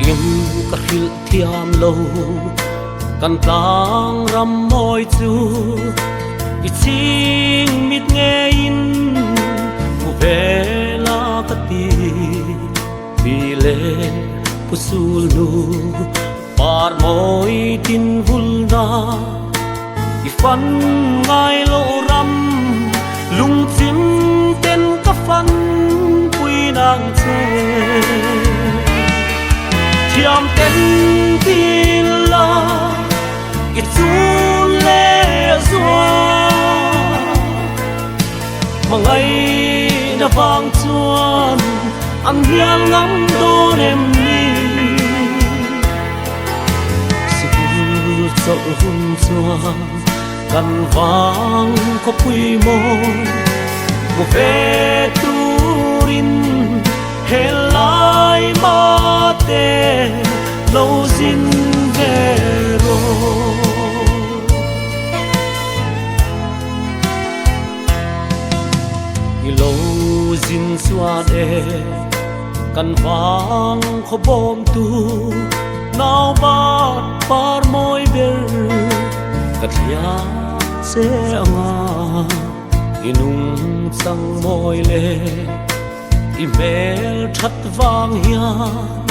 yên cả khil thiam lâu kan tang ram môi chu i ching mit nghe in mu ve la ka ti pi le pusul nu par môi tin vul na i fan ngai lo ram lung chim ten ka fan pui nang che thiam ten tin la i chu le zua mangai na vang chuan an hial ngam don em ni sigur cho hun chuan kan vang ko pui mon mo ve turin helai ma te lo zin vero i lo zin xua de kan vang ko bom tu nau ba par moi ber kathia se anga inung sang moi le email that vang hian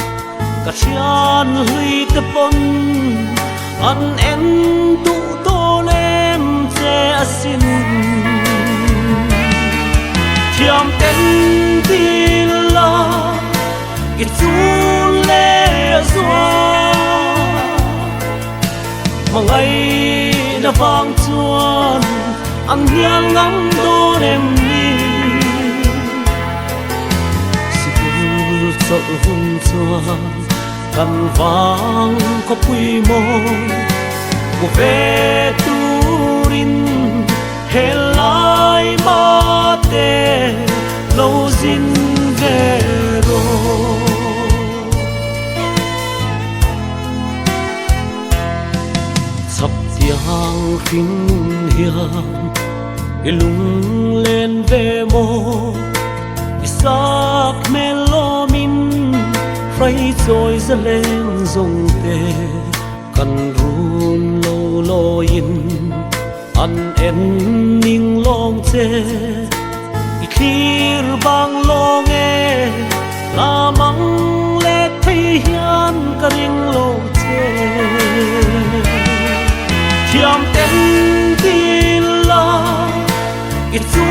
ka chian hui te pon an en tu to lem che asin thiam ten tin la i chu le zua mangai na vang chuan an hial ngam don em ni sigur cho hun chuan kan vang ko pui mon mo ve turin helai ma te lo zin vero sắp tiếng khinh hiền ilung lên về mô sắc melomin pray rồi ra lên dòng tê cần run lâu lo in an en ning long che i khir bang lo nghe la mang le thấy hian ka ring lo che thiam ten tin la i chu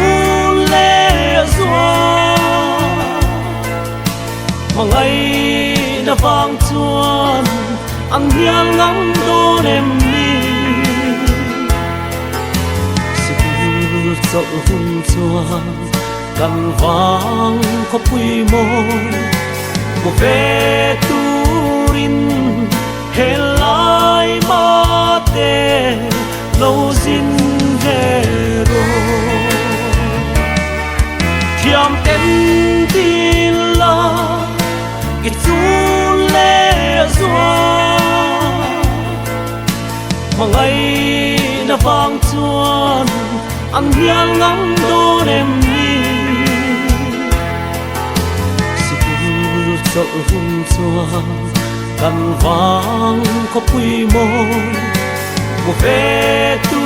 le zua mangai na vang chuan an hial ngam don em ni sigur cho hun chuan kan vang ko pui mon mo ve turin helai ma te lo zin vero thiam ten tin la i chu le zua mangai na vang chuan an hial ngam don em ni sigur cho hun chuan kan vang ko pui mon mo ve tu